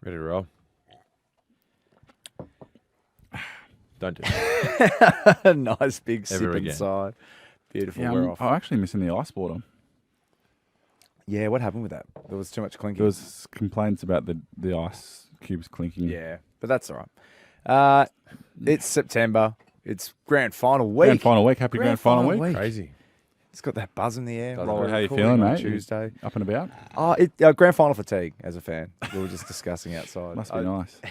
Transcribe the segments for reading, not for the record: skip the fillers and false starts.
Ready to roll. Don't do it. Nice big sip Ever again. inside. Beautiful. Yeah, We're off. I'm actually missing the ice water. Yeah, what happened with that? There was too much clinking. There was complaints about the ice cubes clinking. Yeah, but that's all right. It's September. It's grand final week. Grand final week. Happy grand final week. Crazy. It's got that buzz in the air. Doesn't Roll it? How you recording feeling, on mate? Tuesday. Up and about? Grand final fatigue as a fan. We were just discussing outside. Must be nice.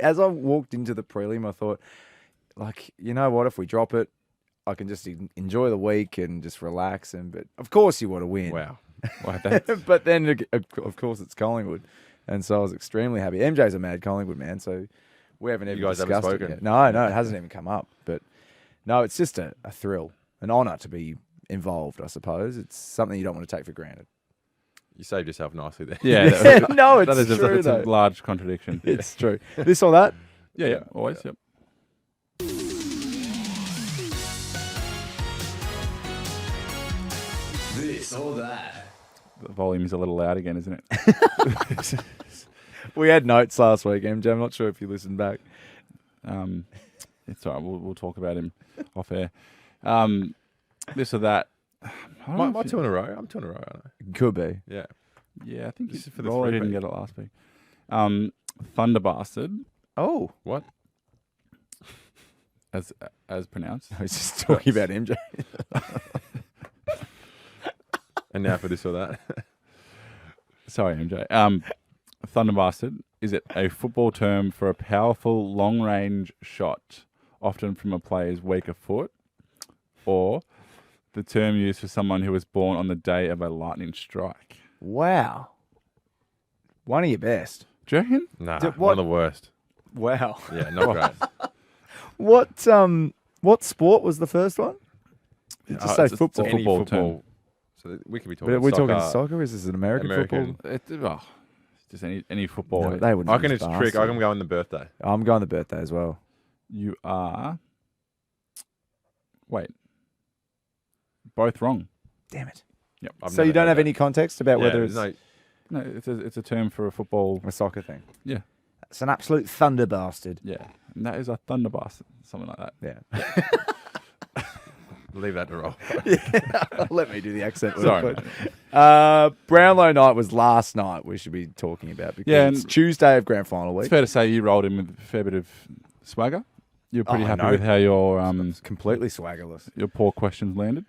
As I walked into the prelim, I thought, like, you know what? If we drop it, I can just enjoy the week and just relax. But of course, you want to win. Wow. Well, that's, But then, of course, it's Collingwood, and so I was extremely happy. MJ's a mad Collingwood man, so we haven't even You guys haven't discussed it spoken? yet. No, it hasn't even come up. But no, it's just a thrill, an honour to be involved. I suppose it's something you don't want to take for granted. You saved yourself nicely there. yeah. No, it's that is true it's a though. large contradiction. It's true. This or that. Yeah, always. Yep. This or that. The volume is a little loud again, isn't it? We had notes last week, MJ. I'm not sure if you listened back. It's all right. We'll talk about him off air. This or that. Am I 2 in a row? I'm 2 in a row, aren't I? Could be. Yeah. Yeah, I think This this is for the Roller three didn't week. get it last week. Thunder Bastard, Oh, What? as pronounced. I was just talking about MJ. And now for this or that. Sorry, MJ. Thunder Bastard, is it a football term for a powerful long-range shot, often from a player's weaker foot, or the term used for someone who was born on the day of a lightning strike? Wow. One of your best. Do you reckon? Nah, Did- one what- of the worst. Wow. Yeah, not great. What sport was the first one? Did you say it's a football? football. Any term. football. So we could be talking But are we soccer. talking soccer? Or is this an American American. football? Just any football. No, they wouldn't. I reckon use it's a trick. bastard. I'm going the birthday. I'm going the birthday as well. You are. Wait. Both wrong. Damn it. Yep. I've So you never don't heard have that. any context about Yeah, whether there's it's no, No, it's a term for a football. a soccer thing? Yeah. It's an absolute thunder bastard. Yeah. And that is a thunder bastard, something like that. Yeah. leave that to roll. Let me do the accent. Sorry. Brownlow night was last night. We should be talking about because Yeah, it's and- Tuesday of grand final It's week. fair to say you rolled in with a fair bit of swagger. You're pretty Oh, happy no. with how your It's completely swaggerless. poor questions landed.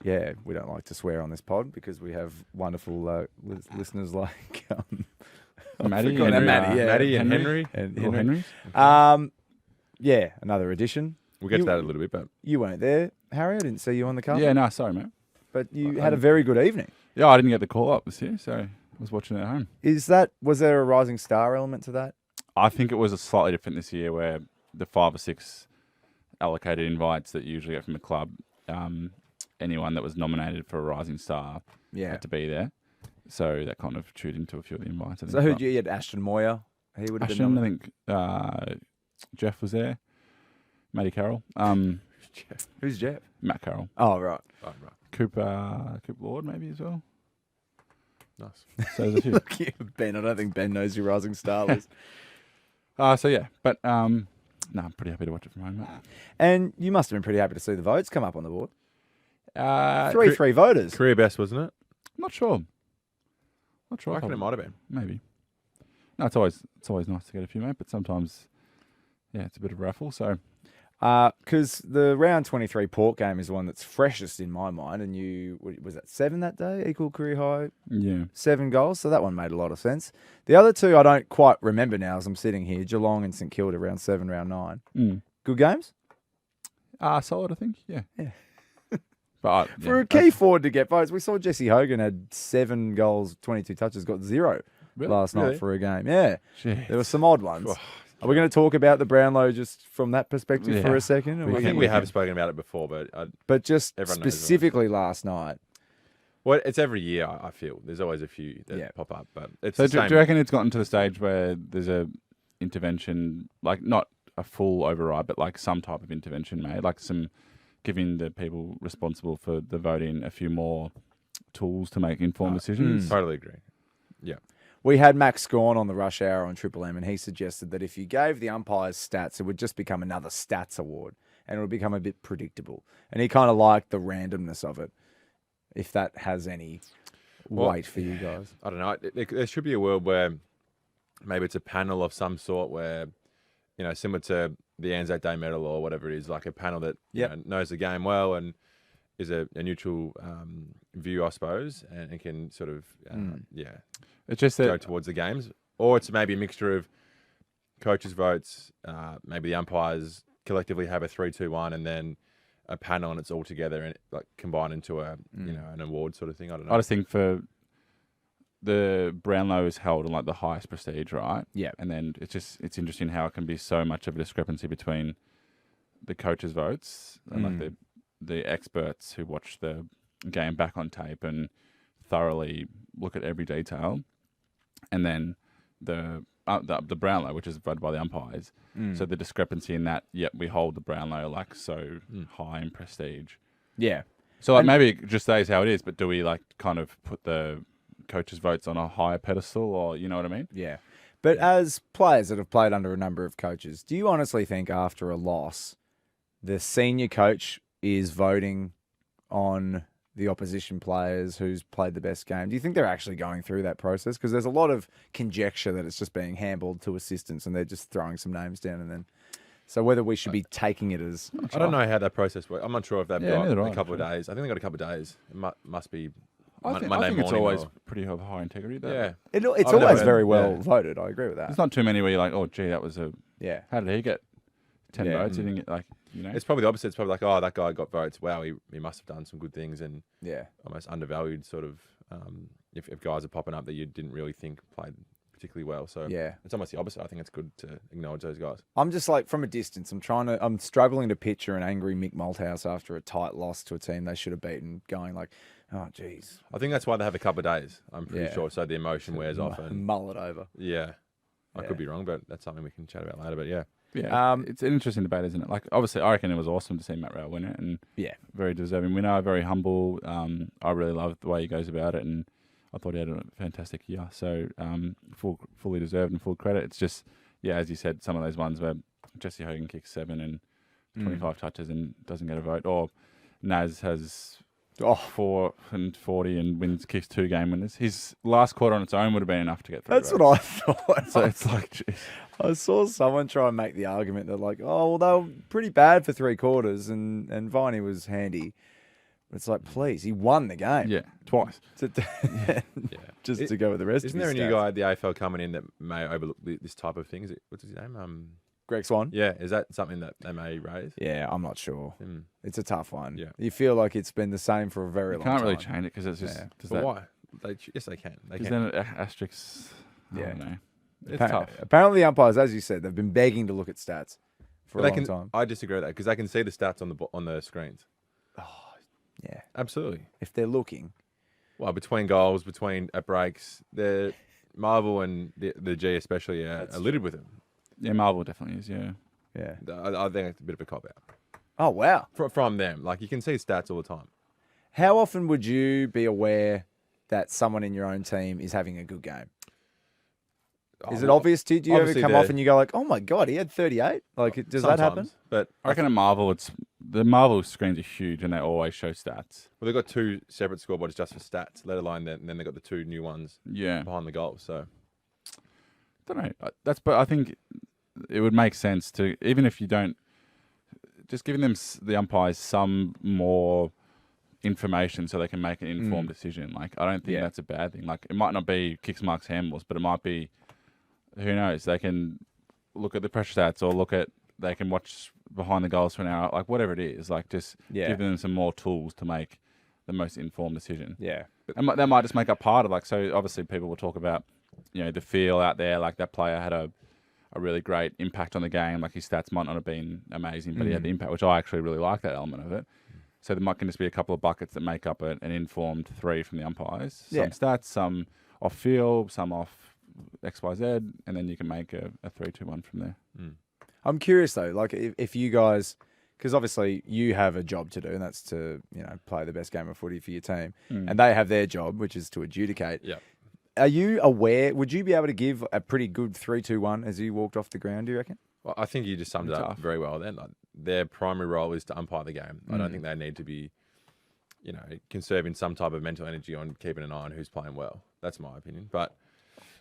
Yeah, we don't like to swear on this pod because we have wonderful listeners like Maddie forgotten and Maddie, yeah. Maddie and Henry. and Little Henry. Henry. Yeah, another edition. We'll get You- to that a little bit, but You weren't there, Harry. I didn't see you on the cover. Yeah, no, sorry, mate. But you had a very good evening. Yeah, I didn't get the call up this year, so I was watching it at home. Was there a rising star element to that? I think it was a slightly different this year where the 5 or 6 allocated invites that you usually get from the club, anyone that was nominated for a Rising Star Yeah. had to be there. So that kind of chewed into a few of the invites. I think. So who But you had? Ashton Moyer. He would have been. Ashton, I nominated. think Jeff was there. Matty Carroll. Who's Jeff? Matt Carroll. Oh right. right. Cooper Lord maybe as well. Nice. So there's a few. Look, you, Ben. I don't think Ben knows your rising star list. So yeah, but no, I'm pretty happy to watch it from home, mate. And you must have been pretty happy to see the votes come up on the board. Uh, Three voters. Career best, wasn't it? Not sure. Not I sure. reckon it might have been. Maybe. No, it's always nice to get a few, mate. But sometimes, yeah, it's a bit of a raffle. So Because the round 23 Port game is the one that's freshest in my mind. And was that 7 that day? Equal career high, yeah, 7 goals. So that one made a lot of sense. The other two I don't quite remember now as I'm sitting here. Geelong and St Kilda, round 7, round 9. Good games? solid, I think. Yeah. Yeah. But For a key forward to get votes, we saw Jesse Hogan had 7 goals, 22 touches, got 0 last night for a game. Yeah. Shit. There were some odd ones. Are we going to talk about the Brownlow just from that perspective for Yeah. a second? Or I we think can- we have spoken about it before, but But just Everyone knows specifically last night. well, it's every year. I feel there's always a few that Yeah. pop up, but it's So the do same. you reckon it's gotten to the stage where there's a intervention, like not a full override, but like some type of intervention made, like some giving the people responsible for the voting a few more tools to make informed decisions? Totally agree. Yeah. We had Max Scorn on the Rush Hour on Triple M, and he suggested that if you gave the umpires stats, it would just become another stats award, and it would become a bit predictable. And he kind of liked the randomness of it, if that has any weight for you guys. I don't know. There should be a world where maybe it's a panel of some sort where, similar to the Anzac Day medal or whatever it is, like a panel that knows the game well and is a neutral view, I suppose, and can sort of, It's just go that towards the games. Or it's maybe a mixture of coaches' votes, maybe the umpires collectively have a 3-2-1 and then a panel and it's all together and like combined into a an award sort of thing. I don't know. I just think for the Brownlow is held on like the highest prestige, right? Yeah. And then it's interesting how it can be so much of a discrepancy between the coaches' votes and like the experts who watch the game back on tape and thoroughly look at every detail, and then the Brownlow, which is voted by the umpires. So the discrepancy in that, we hold the Brownlow like so high in prestige. Yeah. So like maybe it just stays how it is, but do we like kind of put the coaches' votes on a higher pedestal, or you know what I mean? Yeah. But as players that have played under a number of coaches, do you honestly think after a loss, the senior coach is voting on the opposition players who's played the best game? Do you think they're actually going through that process? Because there's a lot of conjecture that it's just being handballed to assistants and they're just throwing some names down and then. So whether we should be taking it as... I don't know how that process works. I'm not sure if they've got neither a I, couple of days. I think they got a couple of days. It must be I think Monday it's morning. always pretty of high integrity. Though. Yeah. It's I've always never- very well yeah. voted. I agree with that. There's not too many where you're like, oh, gee, that was a... Yeah. How did he get 10 Yeah. votes? He didn't get like, It's probably the opposite. It's probably like, oh, that guy got votes. Wow, he must have done some good things and Yeah. almost undervalued sort of if guys are popping up that you didn't really think played particularly well. So Yeah. it's almost the opposite. I think it's good to acknowledge those guys. I'm just like, from a distance, I'm struggling to picture an angry Mick Malthouse after a tight loss to a team they should have beaten going like, oh, geez. I think that's why they have a couple of days. I'm pretty Yeah. sure. So the emotion wears off. And Mull it over. yeah, I Yeah. could be wrong, but that's something we can chat about later. But yeah. Yeah, it's an interesting debate, isn't it? Like, obviously, I reckon it was awesome to see Matt Rowell win it, and very deserving winner, very humble. I really loved the way he goes about it, and I thought he had a fantastic year. So, fully deserved and full credit. It's just, as you said, some of those ones where Jesse Hogan kicks 7 and 25 touches and doesn't get a vote, or Naz has 4 and 40 and kicks 2 game winners. His last quarter on its own would have been enough to get 3 That's votes. what I thought. So it's like, geez. I saw someone try and make the argument that like, oh, well, they were pretty bad for 3 quarters and Viney was handy. But it's like, please, he won the game. Twice. Just to go with the rest Isn't of there a his new stats. guy at the AFL coming in that may overlook this type of thing? Is it, what's his name? Greg Swan? Yeah, is that something that they may raise? Yeah, I'm not sure. It's a tough one. Yeah. You feel like it's been the same for a very You long can't time. really change it because it's just... does But that- why? Yes, they can. They Because can. then asterisks... I don't know. It's tough. Apparently, the umpires, as you said, they've been begging to look at stats for But a long time. I disagree with that because they can see the stats on the screens. Yeah. Absolutely. If they're looking. Well, between goals, between breaks, the Marvel and the G especially are littered with them. Yeah, Marvel definitely is, yeah. Yeah. I think it's a bit of a cop out Oh, wow. from them. Like you can see stats all the time. How often would you be aware that someone in your own team is having a good game? Is it obvious to you? Do you ever obviously come off and you go like, oh my God, he had 38? Like, does that happen? Sometimes, But I reckon at Marvel, the Marvel screens are huge and they always show stats. well, they've got 2 separate scoreboards just for stats, let alone that, and then they've got the 2 new ones Yeah. behind the goals. So Don't know. But I think it would make sense to, even if you don't, just giving them, the umpires, some more information so they can make an informed decision. Like, I don't think that's a bad thing. Like, it might not be kicks, marks, handballs, but it might be, who knows, they can look at the pressure stats or they can watch behind the goals for an hour, like whatever it is. Like, just give them some more tools to make the most informed decision. Yeah. And that might just make up part of, like, so obviously people will talk about, the feel out there, like that player had a really great impact on the game. Like his stats might not have been amazing, but he had the impact, which I actually really like that element of it. So there might can just be a couple of buckets that make up an informed 3 from the umpires. Some stats, some off field, some off XYZ, and then you can make a 3-2-1 from there. I'm curious though, like if you guys, because obviously you have a job to do, and that's to play the best game of footy for your team, and they have their job, which is to adjudicate. yeah, are you aware? Would you be able to give a pretty good 3-2-1 as you walked off the ground? Do you reckon? Well, I think you just summed it up very well. Then, like, their primary role is to umpire the game. I don't think they need to be, conserving some type of mental energy on keeping an eye on who's playing well. That's my opinion. But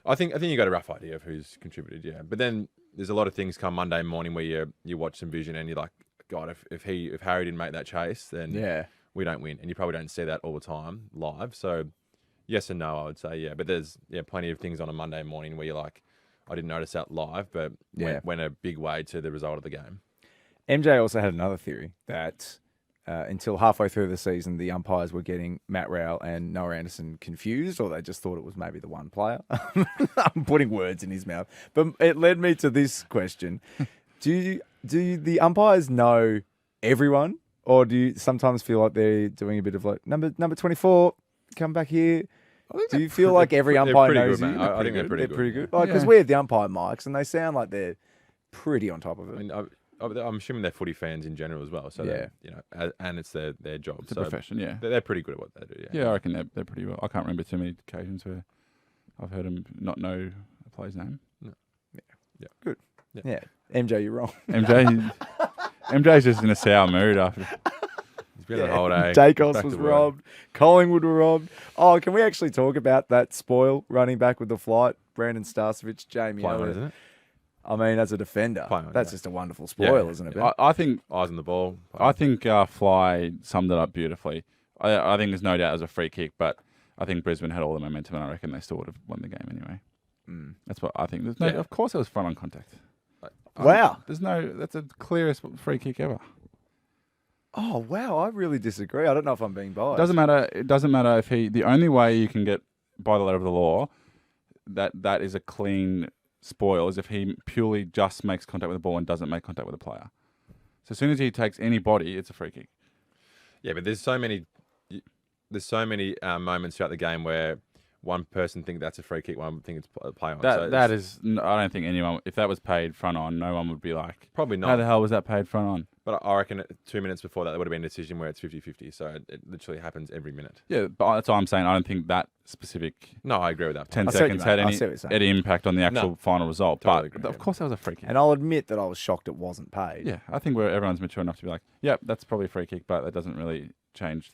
I think you got a rough idea of who's contributed. Yeah, but then there's a lot of things come Monday morning where you watch some vision and you're like, God, if Harry didn't make that chase, then we don't win. And you probably don't see that all the time live. So yes and no, I would say, yeah. But there's plenty of things on a Monday morning where you're like, I didn't notice that live, but went a big way to the result of the game. MJ also had another theory that until halfway through the season, the umpires were getting Matt Rowell and Noah Anderson confused, or they just thought it was maybe the one player. I'm putting words in his mouth. But it led me to this question. Do the umpires know everyone, or do you sometimes feel like they're doing a bit of like, number 24, come back here? Do you feel like every umpire knows you? I think they're pretty good. Because we have the umpire mics, and they sound like they're pretty on top of it. I mean, I'm assuming they're footy fans in general as well. So and it's their job. It's a profession. Yeah, they're pretty good at what they do. Yeah, I reckon they're pretty well. I can't remember too many occasions where I've heard them not know a player's name. No. Yeah. Good. Yeah. MJ, you're wrong. MJ's just in a sour mood after. It's been a whole day. Dacos was robbed. Collingwood were robbed. Oh, can we actually talk about that spoil running back with the flight? Brandon Starcevich, Jamie Elliott. Isn't it? I mean, as a defender, that's just a wonderful spoil, isn't it? I think eyes on the ball. I think Fly summed it up beautifully. I think there's no doubt it was a free kick, but I think Brisbane had all the momentum, and I reckon they still would have won the game anyway. That's what I think. Of course, it was front on contact. Wow. That's the clearest free kick ever. Oh, wow. I really disagree. I don't know if I'm being biased. It doesn't matter if the only way you can get by the letter of the law that is a clean spoil is if he purely just makes contact with the ball and doesn't make contact with the player. So as soon as he takes any body, it's a free kick. Yeah, but there's so many moments throughout the game where one person think that's a free kick, one think it's a play on. I don't think anyone, if that was paid front on, no one would be like, probably not. How the hell was that paid front on? But I reckon 2 minutes before that, there would have been a decision where it's 50-50. So it literally happens every minute. Yeah, but that's what I'm saying. I don't think that specific. No, I agree with that. 10 seconds had any impact on the actual final result. Totally but of course, that was a free kick. And I'll admit that I was shocked it wasn't paid. Yeah, I think everyone's mature enough to be like, yep, that's probably a free kick, but that doesn't really change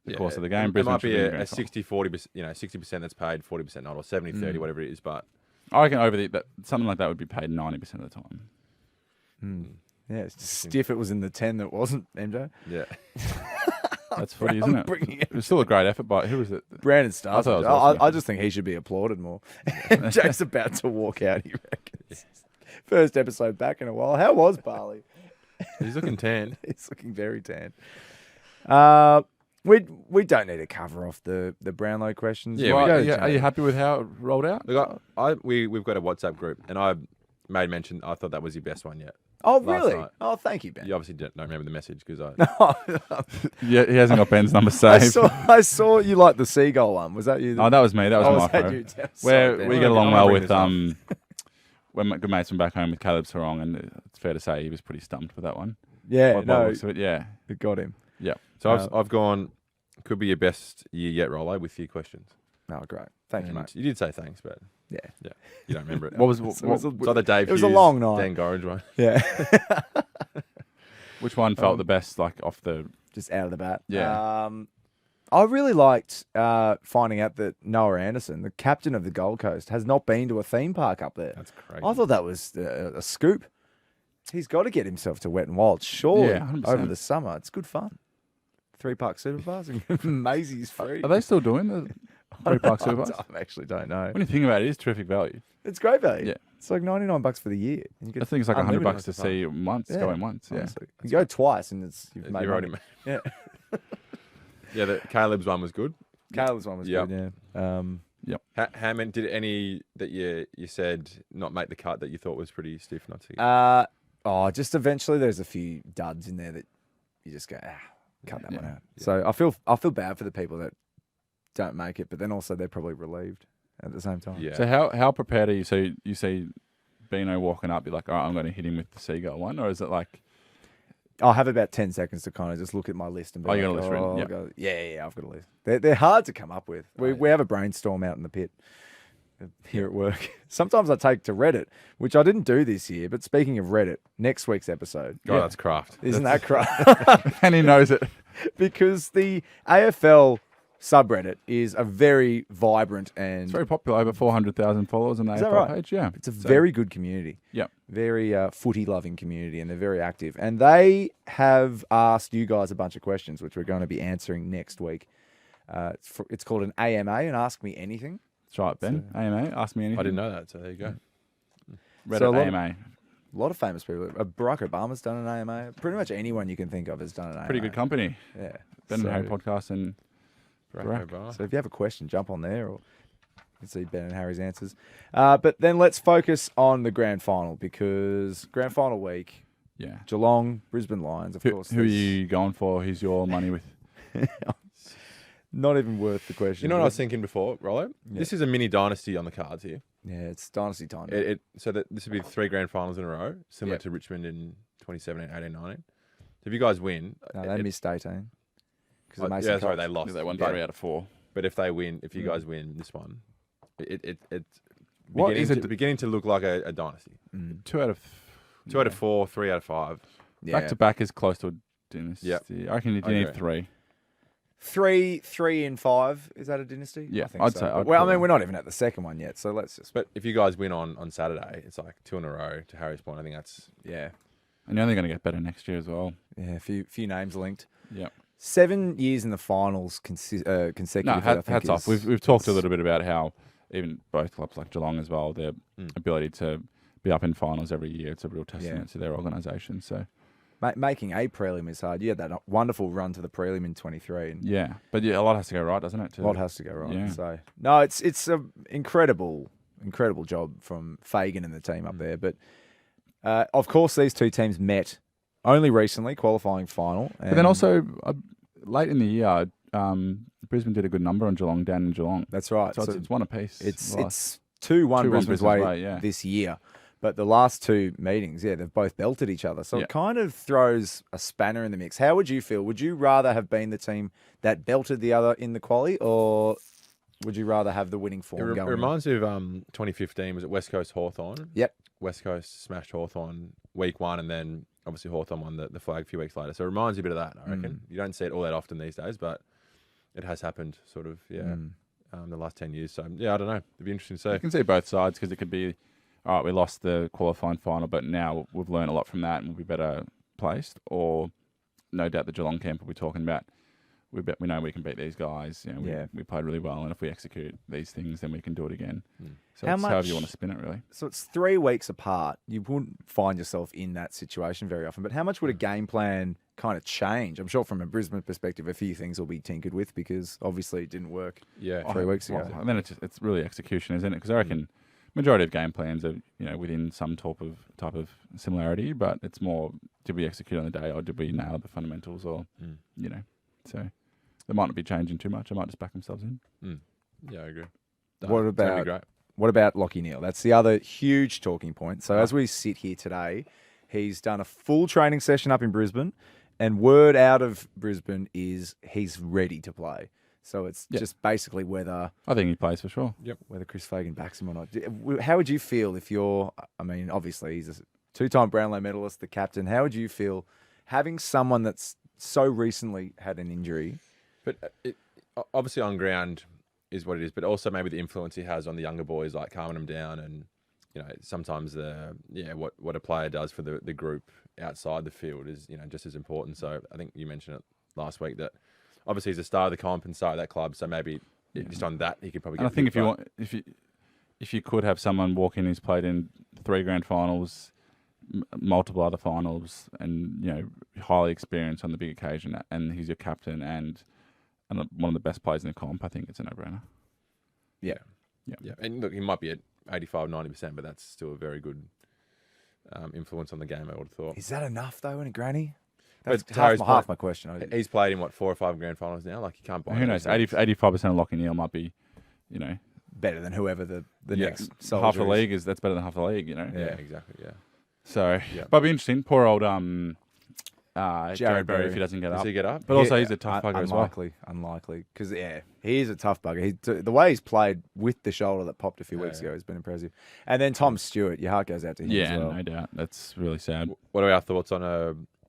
the course of the game. It might be a 60-40%, 60% that's paid, 40% not, or 70-30, whatever it is. But I reckon something like that would be paid 90% of the time. Yeah, it's just stiff. It was in the 10 that wasn't, MJ. Yeah. That's footy, isn't it? It was still a great effort, but who was it? Brandon Starcevich. I just think he should be applauded more. MJ's about to walk out, he reckons. First episode back in a while. How was Barley? He's looking tan. He's looking very tan. We don't need to cover off the Brownlow questions. Yeah, are you happy with how it rolled out? Look, we've got a WhatsApp group, and I made mention. I thought that was your best one yet. Oh, really? Oh, thank you, Ben. You obviously don't remember the message because I. Yeah, he hasn't got Ben's number saved. I saw you like the seagull one. Was that you? Oh, that was me. That was my bro. Where we get along well with when my good mates from back home with Caleb Sarong, and it's fair to say he was pretty stumped with that one. Yeah, it got him. Yeah. So I've gone. Could be your best year yet, Rollo, with your questions. Oh, great. Thank you, mate. You did say thanks, but yeah, you don't remember it. What was the Dave? It was a long night. Dan Gorringe one. Yeah. Which one felt the best? Like off the just out of the bat. Yeah. I really liked finding out that Noah Anderson, the captain of the Gold Coast, has not been to a theme park up there. That's crazy. I thought that was a scoop. He's got to get himself to Wet and Wild, surely, over the summer. It's good fun. 3-park superbars. Maisie's free. Are they still doing the 3-park superbars? I actually don't know. When you think about it, it is terrific value. It's great value. Yeah. It's like $99 for the year. I think it's like $100 to see once, go in once. Yeah. You go twice and you've made already money. made. Yeah. Yeah, Caleb's one was good. Caleb's one was good, yeah. Yep. How many did any that you said not make the cut that you thought was pretty stiff not to get? Just eventually there's a few duds in there that you just go, cut that one out. Yeah. So I feel bad for the people that don't make it, but then also they're probably relieved at the same time. Yeah. So how prepared are you? So you see Bino walking up, you're like, all right, I'm going to hit him with the seagull one, or is it like I'll have about 10 seconds to kind of just look at my list and be you like, got a list written? Yep. yeah, I've got a list. They're hard to come up with. We have a brainstorm out in the pit here at work. Sometimes I take to Reddit, which I didn't do this year. But speaking of Reddit, next week's episode. God, that's craft. Isn't that craft? And he knows it. Because the AFL subreddit is a very vibrant and It's very popular. Over 400,000 followers on the Is that AFL right? page. Yeah. it's a very good community. Yep. Very footy-loving community, and they're very active. And they have asked you guys a bunch of questions, which we're going to be answering next week. It's called an AMA, and Ask Me Anything. That's right, Ben. AMA. Ask me anything. I didn't know that, so there you go. Reddit So AMA. A lot of famous people. Barack Obama's done an AMA. Pretty much anyone you can think of has done an AMA. Pretty good company. Yeah. Ben and Harry podcast and Barack Obama. So if you have a question, jump on there, or you can see Ben and Harry's answers. But then let's focus on the grand final, because grand final week, yeah. Geelong, Brisbane Lions, of course. Who are you going for? Who's your money with? Not even worth the question. You know what I was thinking before, Rollo? Yeah. This is a mini dynasty on the cards here. Yeah, it's dynasty time. So that this would be 3 grand finals in a row, similar to Richmond in 2017, 18, 19. So if you guys win... No, they missed 18. Because they lost. They won But- 3 out of 4. But if they win, if you guys win this one, it's What is it? beginning to look like a dynasty. 2 out of 2 out of 4, 3 out of 5. back to back is close to a dynasty. Yep. I reckon you I need agree. 3 and 5. Is that a dynasty? Yeah, I think I'd so. say- But- I'd well, I call mean, it. we're not even at the second one yet, so let's just... But if you guys win on Saturday, it's like 2 in a row. To Harry's point, I think that's... Yeah. And you're only going to get better next year as well. Yeah, a few names linked. Yep. 7 years in the finals consecutively. No, I think hats off. is- We've talked a little bit about how even both clubs like Geelong as well, their ability to be up in finals every year. It's a real testament to their organisation. So making a prelim is hard. You had that wonderful run to the prelim in 23. And yeah, but a lot has to go right, doesn't it? a lot has to go right. Yeah. So no, it's an incredible job from Fagan and the team up there. But of course, these two teams met only recently, qualifying final. But then also late in the year, Brisbane did a good number on Geelong, down in Geelong. That's right. So it's one apiece. It's Lost. 2-1 2-1 Brisbane's way yeah. this year. But the last 2 meetings, they've both belted each other. So Yeah. it kind of throws a spanner in the mix. How would you feel? Would you rather have been the team that belted the other in the quali, or would you rather have the winning form It going? reminds me of 2015. Was it West Coast Hawthorn? Yep. West Coast smashed Hawthorn week 1, and then obviously Hawthorn won the flag a few weeks later. So it reminds you a bit of that, I reckon. You don't see it all that often these days, but it has happened sort of, the last 10 years. So, yeah, I don't know. It'd be interesting to see. You can see both sides, because it could be, all right, we lost the qualifying final, but now we've learned a lot from that and we'll be better placed. Or no doubt the Geelong camp will be talking about, we know we can beat these guys. You know, we played really well, and if we execute these things, then we can do it again. So How it's much- however you want to spin it, really. So it's 3 weeks apart. You wouldn't find yourself in that situation very often. But how much would a game plan kind of change? I'm sure from a Brisbane perspective, a few things will be tinkered with, because obviously it didn't work Yeah. 3 weeks ago. And then it's really execution, isn't it? Because I reckon majority of game plans are within some type of similarity, but it's more, did we execute on the day, or did we nail the fundamentals, or so they might not be changing too much. They might just back themselves in. Yeah, I agree. What That'd be about great. What about Lachie Neale? That's the other huge talking point. So as we sit here today, he's done a full training session up in Brisbane, and word out of Brisbane is he's ready to play. So it's just basically whether I think he plays for sure. whether Chris Fagan backs him or not. How would you feel if you're? I mean, obviously he's a 2-time Brownlow medalist, the captain. How would you feel having someone that's so recently had an injury? But obviously on ground is what it is, but also maybe the influence he has on the younger boys, like calming them down, and sometimes what a player does for the group outside the field is just as important. So I think you mentioned it last week that obviously he's a star of the comp and star of that club, so maybe just on that he could probably. And I think if you could have someone walk in who's played in 3 grand finals, multiple other finals, and highly experienced on the big occasion, and he's your captain and one of the best players in the comp, I think it's a no-brainer. Yeah. And look, he might be at 85-90%, but that's still a very good influence on the game, I would have thought. Is that enough though in a granny? But That's Harry's half my point- question. He's played in 4 or 5 grand finals now. Like, you can't buy. Who knows? 85% of Lachie Neale might be, Better than whoever the next half the soldier is. league that's better than half the league. Yeah, exactly. Yeah. So, Yeah. but it'd be interesting. Poor old Jared Berry if he doesn't get Does up. he get up? But also he's a tough bugger as well. Unlikely. Because, he is a tough bugger. The way he's played with the shoulder that popped a few weeks ago has been impressive. And then Tom Stewart, your heart goes out to him as well. No doubt. That's really sad. What are our thoughts on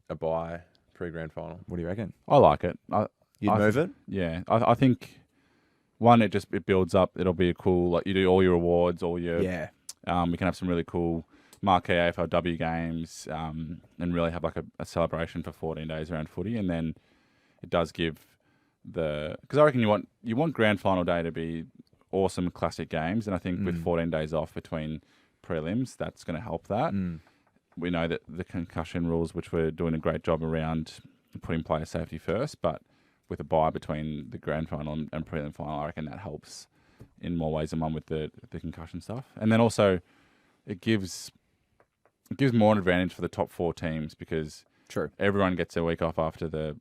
a bye pre-grand final? What do you reckon? I like it. You'd move it? Yeah. I think, one, it builds up. It'll be a cool, like you do all your awards, all your... Yeah. We can have some really cool marquee AFLW games and really have like a celebration for 14 days around footy. And then it does give because I reckon you want grand final day to be awesome classic games. And I think with 14 days off between prelims, that's going to help that. We know that the concussion rules, which we're doing a great job around putting player safety first, but with a bye between the grand final and prelim final, I reckon that helps in more ways than one with the concussion stuff. And then also it gives more an advantage for the top 4 teams because everyone gets a week off after the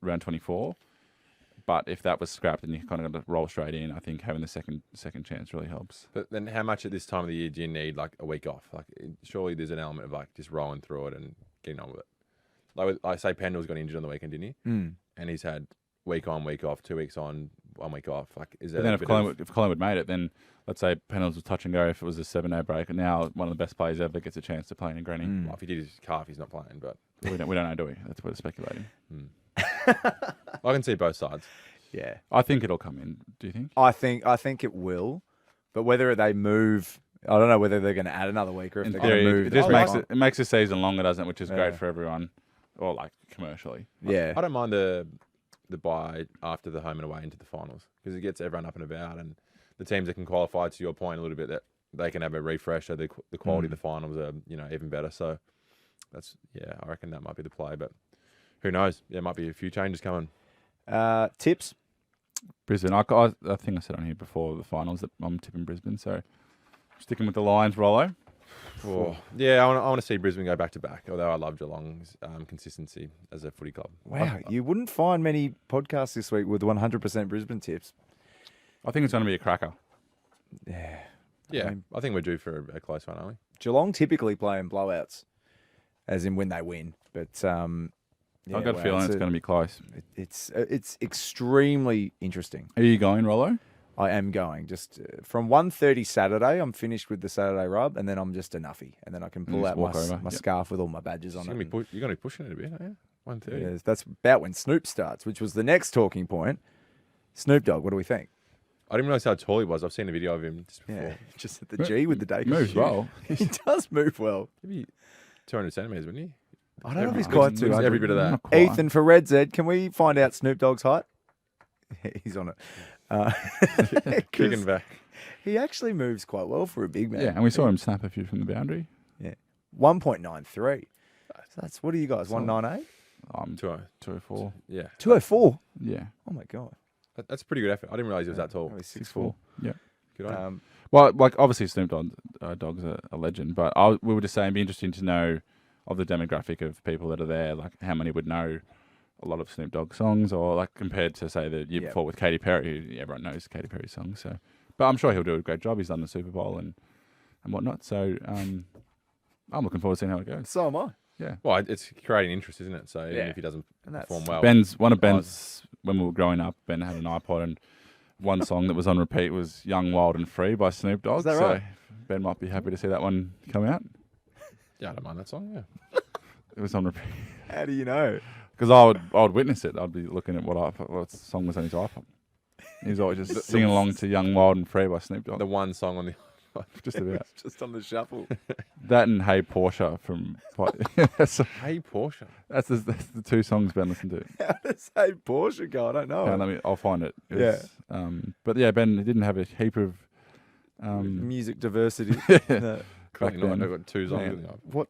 round 24. But if that was scrapped and you kind of got to roll straight in, I think having the second chance really helps. But then how much at this time of the year do you need like a week off? Like surely there's an element of like just rolling through it and getting on with it. Like I say Pendle's got injured on the weekend, didn't he? And he's had week on, week off, 2 weeks on, 1 week off. Like is that? But then if Collingwood made it, then let's say Pendle's was touch and go if it was a 7-day break, and now one of the best players ever gets a chance to play in a granny. Well, if he did his calf, he's not playing. But we don't know, do we? That's what we're speculating. I can see both sides. Yeah. I think it'll come in. Do you think? I think it will. But whether they move, I don't know whether they're going to add another week or if In they're theory, going to move. it just makes the season longer, doesn't it? Which is great for everyone, or like commercially. Yeah. I don't mind the bye after the home and away into the finals because it gets everyone up and about, and the teams that can qualify, to your point a little bit, that they can have a refresh, so the quality of the finals are even better. So that's I reckon that might be the play, but who knows? There might be a few changes coming. Tips? Brisbane. I think I said on here before the finals that I'm tipping Brisbane. So sticking with the Lions, Rollo. Yeah, I want to see Brisbane go back to back. Although I love Geelong's consistency as a footy club. Wow, you wouldn't find many podcasts this week with 100% Brisbane tips. I think it's going to be a cracker. Yeah. Yeah, I think we're due for a close one, aren't we? Geelong typically play in blowouts, as in when they win. But I've got a feeling it's going to be close. It's extremely interesting. Are you going, Rollo? I am going. Just from 1:30 Saturday, I'm finished with the Saturday rub, and then I'm just a nuffy. And then I can pull out my scarf with all my badges on it. You're going to be pushing it a bit, aren't you? 1:30. Yes, that's about when Snoop starts, which was the next talking point. Snoop Dogg, what do we think? I didn't realise how tall he was. I've seen a video of him just before. Yeah, just at the G with the day. Moves well. He does move well. Maybe 200 centimetres, wouldn't he? I don't know if he's quite 200. Every bit of that. Ethan, for Red Z, can we find out Snoop Dogg's height? He's on it. Kicking back. He actually moves quite well for a big man. Yeah, and we saw him snap a few from the boundary. Yeah. 1.93. So that's, what are you guys, 198? I'm 204. Yeah. 204? Yeah. Oh, my God. That's a pretty good effort. I didn't realise he was that tall. 6'4". Yeah. Good on him. Well, like obviously Snoop Dogg's a legend, but we were just saying it'd be interesting to know of the demographic of people that are there, like how many would know a lot of Snoop Dogg songs, or like compared to say the year before with Katy Perry, who everyone knows Katy Perry songs. So, but I'm sure he'll do a great job. He's done the Super Bowl and whatnot. So I'm looking forward to seeing how it goes. So am I. Yeah. Well, it's creating interest, isn't it? So even if he doesn't perform well. One of Ben's, when we were growing up, Ben had an iPod, and one song that was on repeat was Young, Wild and Free by Snoop Dogg. Is that right? So Ben might be happy to see that one come out. Yeah, I don't mind that song, yeah. It was on repeat. How do you know? Because I would witness it. I'd be looking at what song was on his iPod. He was always just singing along to Young, Wild and Free by Snoop Dogg. The one song on the... Just about. Just on the shuffle. That and Hey Porsche from... Hey Porsche. That's the two songs Ben listened to. How does Hey Porsche go? I don't know. I'll find it. But yeah, Ben didn't have a heap of... music diversity. No. I've got two songs. What?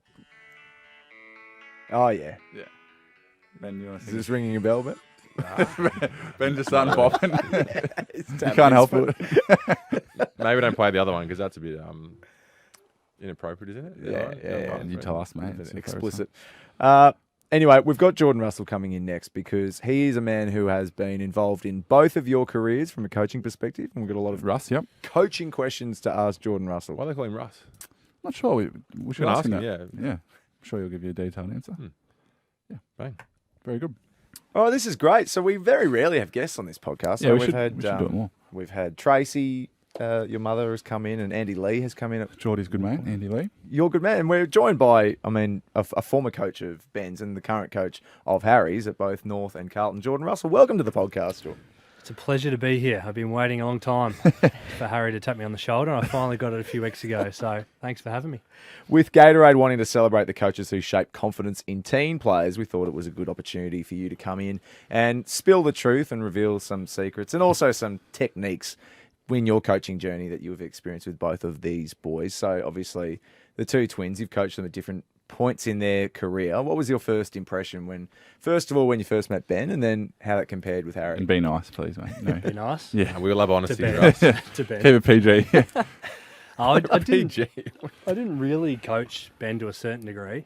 Oh, yeah. Yeah. Ben, you want to Is this ringing a bell, Ben? Ben just started bopping. You can't help it. Maybe don't play the other one because that's a bit inappropriate, isn't it? Yeah. You tell us, mate. It's explicit. Anyway, we've got Jordan Russell coming in next because he is a man who has been involved in both of your careers from a coaching perspective. And we've got a lot of coaching questions to ask Jordan Russell. Why do they call him Russ? Not sure. We should ask him that. Yeah. sure you'll give you a detailed answer. Yeah, Bang. very good. Oh, this is great. So we very rarely have guests on this podcast. Yeah, So we should do it more. We've had Tracy, your mother has come in, and Andy Lee has come in. Geordie's good mate, Andy Lee. You're a good man. And we're joined by, a former coach of Ben's and the current coach of Harry's at both North and Carlton, Jordan Russell. Welcome to the podcast, Jordan. It's a pleasure to be here. I've been waiting a long time for Harry to tap me on the shoulder, and I finally got it a few weeks ago. So thanks for having me. With Gatorade wanting to celebrate the coaches who shape confidence in teen players, we thought it was a good opportunity for you to come in and spill the truth and reveal some secrets and also some techniques in your coaching journey that you have experienced with both of these boys. So obviously the two twins, you've coached them at different points in their career. What was your first impression when you first met Ben, and then how that compared with Harry? And be nice, please, mate. No. Be nice. Yeah. We love honesty, Ben. Russ. To Ben. Keep it PG. I didn't. PG. I didn't really coach Ben to a certain degree.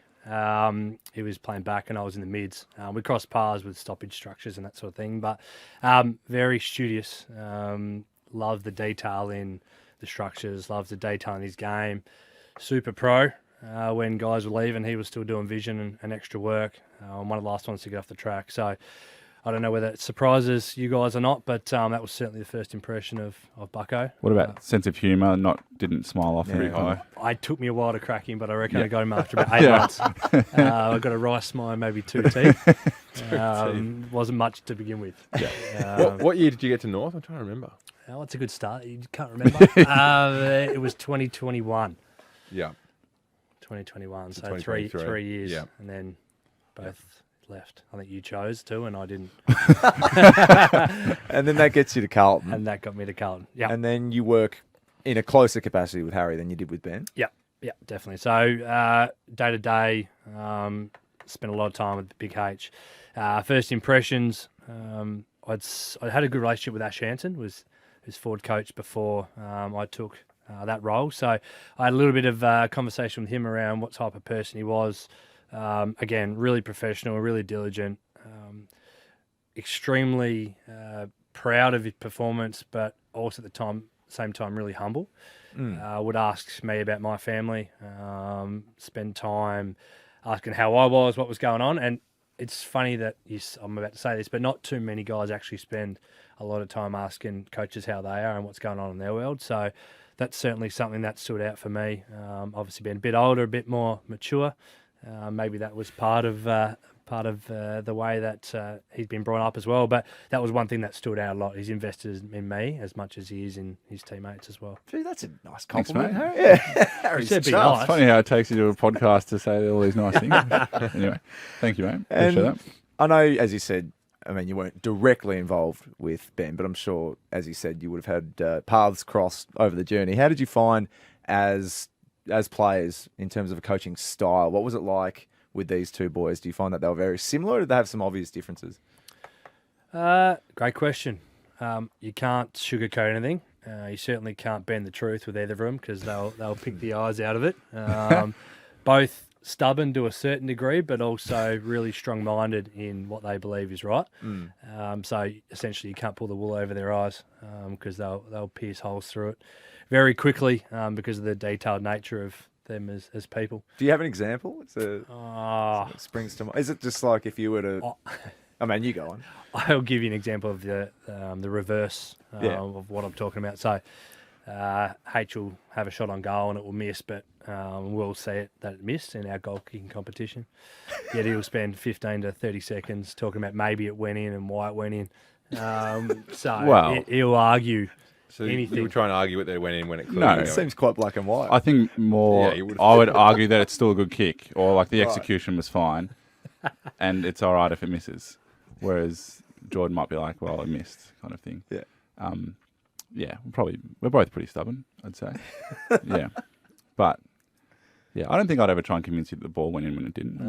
He was playing back, and I was in the mids. We crossed paths with stoppage structures and that sort of thing, but very studious. Loved the detail in the structures. Loved the detail in his game. Super pro. When guys were leaving, he was still doing vision and extra work. One of the last ones to get off the track. So I don't know whether it surprises you guys or not, but that was certainly the first impression of Bucko. What about sense of humour? Didn't smile off very high. It took me a while to crack him, but I reckon I got him after about 8 months. I got a rice smile, maybe 2 teeth. Wasn't much to begin with. Yeah. What year did you get to North? I'm trying to remember. Oh, it's a good start. You can't remember. It was 2021. Yeah. 2021, so 2023. 3 years, Yeah. and then both left. I think you chose to, and I didn't. And then that gets you to Carlton. And that got me to Carlton. Yeah. And then you work in a closer capacity with Harry than you did with Ben. Yeah, definitely. So day to day, spent a lot of time with Big H. First impressions, I had a good relationship with Ash Hansen, was his forward coach before I took that role. So I had a little bit of conversation with him around what type of person he was. Again, really professional, really diligent, extremely proud of his performance, but also at the same time, really humble. Would ask me about my family, spend time asking how I was, what was going on. And it's funny that I'm about to say this, but not too many guys actually spend a lot of time asking coaches how they are and what's going on in their world. So that's certainly something that stood out for me. Obviously being a bit older, a bit more mature. Maybe that was part of the way that he's been brought up as well. But that was one thing that stood out a lot. He's invested in me as much as he is in his teammates as well. Gee, that's a nice compliment, Thanks, Harry. Yeah. Harry's said be tough. nice. It's funny how it takes you to a podcast to say all these nice things. Anyway, thank you, mate. Appreciate that. I know, as you said, you weren't directly involved with Ben, but I'm sure, as you said, you would have had paths crossed over the journey. How did you find as players in terms of a coaching style? What was it like with these two boys? Do you find that they were very similar, or did they have some obvious differences? Great question. You can't sugarcoat anything. You certainly can't bend the truth with either of them because they'll pick the eyes out of it. Both stubborn to a certain degree, but also really strong-minded in what they believe is right. So essentially, you can't pull the wool over their eyes because they'll pierce holes through it very quickly because of the detailed nature of them as people. Do you have an example? It springs to mind. Is it just like if you were to? You go on. I'll give you an example of the reverse of what I'm talking about. So H will have a shot on goal and it will miss, but we'll see it that it missed in our goal kicking competition. Yet he'll spend 15 to 30 seconds talking about maybe it went in and why it went in. He'll argue. So anything. you were trying to argue that it went in when it clearly No. didn't It go seems quite black and white. I think more. Yeah, I would argue that it's still a good kick, or like the Right. execution was fine, and it's all right if it misses. Whereas Jordan might be like, "Well, it missed," kind of thing. Yeah. We're both pretty stubborn, I'd say. Yeah, but yeah, I don't think I'd ever try and convince you that the ball went in when it didn't.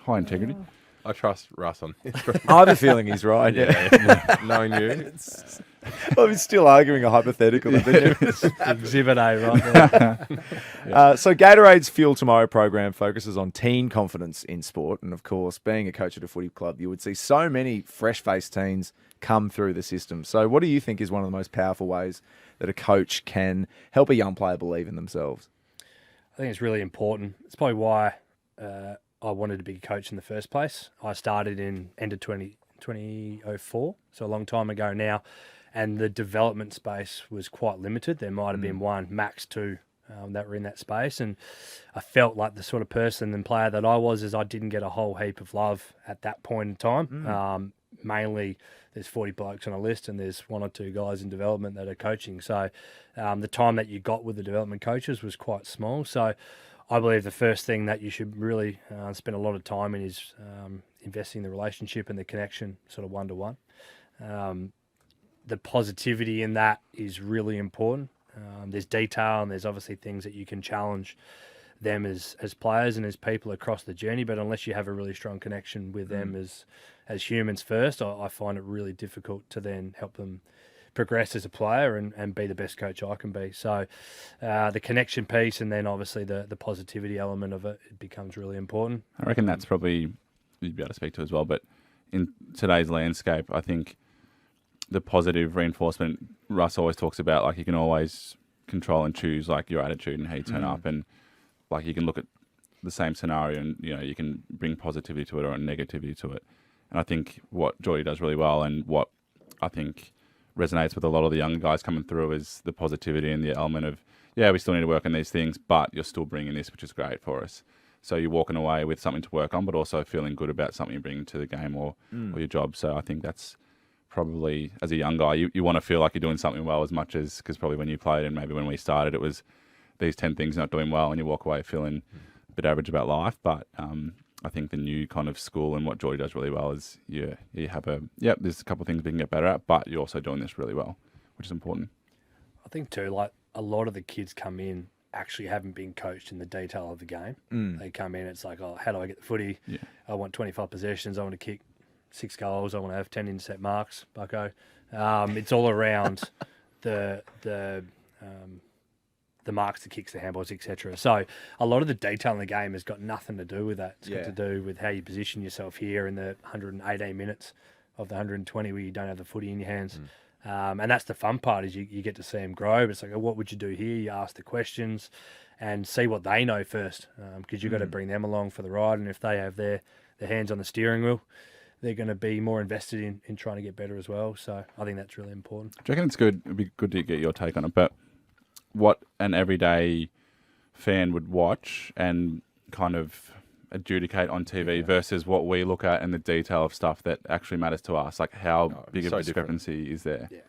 High integrity. I trust Russ on this. I have a feeling he's right. Yeah. Knowing you. Well, he's still arguing a hypothetical. Exhibit A right there. So Gatorade's Fuel Tomorrow program focuses on teen confidence in sport. And of course, being a coach at a footy club, you would see so many fresh-faced teens come through the system. So what do you think is one of the most powerful ways that a coach can help a young player believe in themselves? I think it's really important. It's probably why I wanted to be a coach in the first place. I started in end of 2004, so a long time ago now, and the development space was quite limited. There might have been one, max two, that were in that space, and I felt like the sort of person and player that I was is I didn't get a whole heap of love at that point in time. Mainly there's 40 blokes on a list and there's 1 or 2 guys in development that are coaching. So the time that you got with the development coaches was quite small. So I believe the first thing that you should really spend a lot of time in is investing in the relationship and the connection, sort of one-to-one. The positivity in that is really important. There's detail and there's obviously things that you can challenge them as players and as people across the journey, but unless you have a really strong connection with them as humans first, I find it really difficult to then help them progress as a player and be the best coach I can be. So the connection piece and then obviously the positivity element of it becomes really important. I reckon that's probably you'd be able to speak to as well, but in today's landscape, I think the positive reinforcement, Russ always talks about, like you can always control and choose like your attitude and how you turn up, and like you can look at the same scenario and you can bring positivity to it or negativity to it. And I think what Geordie does really well and what I think resonates with a lot of the younger guys coming through is the positivity and the element of, we still need to work on these things, but you're still bringing this, which is great for us. So you're walking away with something to work on, but also feeling good about something you're bringing to the game or your job. So I think that's probably, as a young guy, you want to feel like you're doing something well as much as, because probably when you played and maybe when we started, it was these 10 things not doing well and you walk away feeling a bit average about life. But I think the new kind of school and what Geordie does really well is you have there's a couple of things we can get better at, but you're also doing this really well, which is important. I think too, like a lot of the kids come in actually haven't been coached in the detail of the game. They come in, it's like, oh, how do I get the footy? I want 25 possessions. I want to kick 6 goals. I want to have 10 intercept marks, bucko. It's all around the marks, the kicks, the handballs, etc. So a lot of the detail in the game has got nothing to do with that. It's got to do with how you position yourself here in the 118 minutes of the 120 where you don't have the footy in your hands. And that's the fun part is you get to see them grow. But it's like, oh, what would you do here? You ask the questions and see what they know first, because you've got to bring them along for the ride. And if they have their hands on the steering wheel, they're going to be more invested in trying to get better as well. So I think that's really important. Do you reckon it's good? It'd be good to get your take on it. But what an everyday fan would watch and kind of adjudicate on TV versus what we look at and the detail of stuff that actually matters to us. Like how big of a discrepancy is there? Yeah,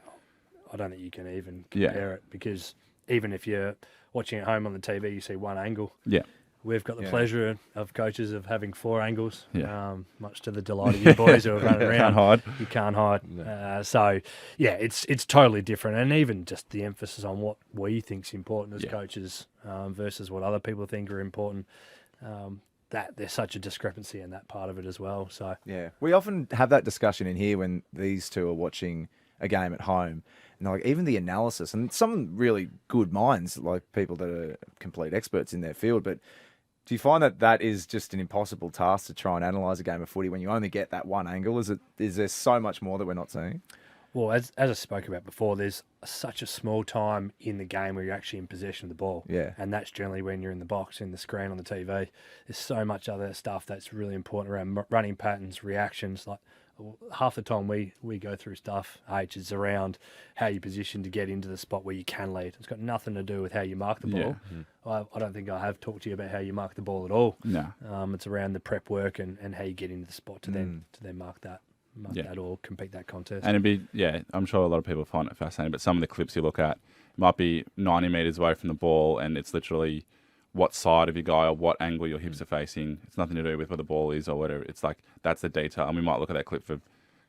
I don't think you can even compare it, because even if you're watching at home on the TV, you see one angle. Yeah. We've got the pleasure of coaches of having 4 angles, much to the delight of you boys who are running around. Can't hide. You can't hide. No. So, it's totally different. And even just the emphasis on what we think's important as coaches versus what other people think are important, that there's such a discrepancy in that part of it as well. So we often have that discussion in here when these two are watching a game at home. And like even the analysis, and some really good minds, like people that are complete experts in their field, but do you find that is just an impossible task to try and analyse a game of footy when you only get that one angle? Is there so much more that we're not seeing? Well, as I spoke about before, there's such a small time in the game where you're actually in possession of the ball. Yeah. And that's generally when you're in the box, in the screen on the TV. There's so much other stuff that's really important around running patterns, reactions. Like half the time we go through stuff, is around how you position to get into the spot where you can lead. It's got nothing to do with how you mark the ball. I don't think I have talked to you about how you mark the ball at all. No. It's around the prep work and how you get into the spot to then mark that or compete that contest. And it'd be, I'm sure a lot of people find it fascinating, but some of the clips you look at might be 90 metres away from the ball and it's literally what side of your guy or what angle your hips are facing. It's nothing to do with where the ball is or whatever. It's like, that's the detail. And we might look at that clip for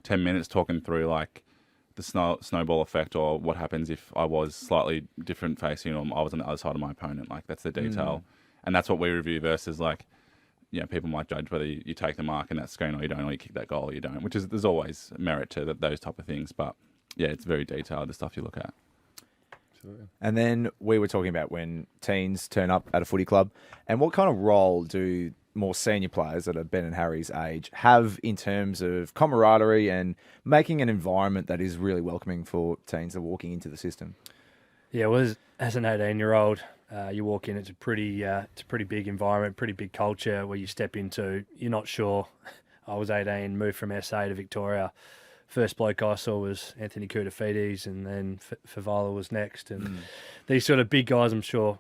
10 minutes talking through like the snowball effect or what happens if I was slightly different facing or I was on the other side of my opponent. Like that's the detail. And that's what we review versus like, people might judge whether you take the mark in that screen or you don't, or you kick that goal or you don't, which is, there's always merit to those type of things. But it's very detailed, the stuff you look at. And then we were talking about when teens turn up at a footy club and what kind of role do more senior players that are Ben and Harry's age have in terms of camaraderie and making an environment that is really welcoming for teens that are walking into the system? Yeah, well, as an 18-year-old, You walk in, it's a pretty big environment, pretty big culture where you step into. You're not sure. I was 18, moved from SA to Victoria. First bloke I saw was Anthony Koutafidis, and then Favola was next. And these sort of big guys, I'm sure,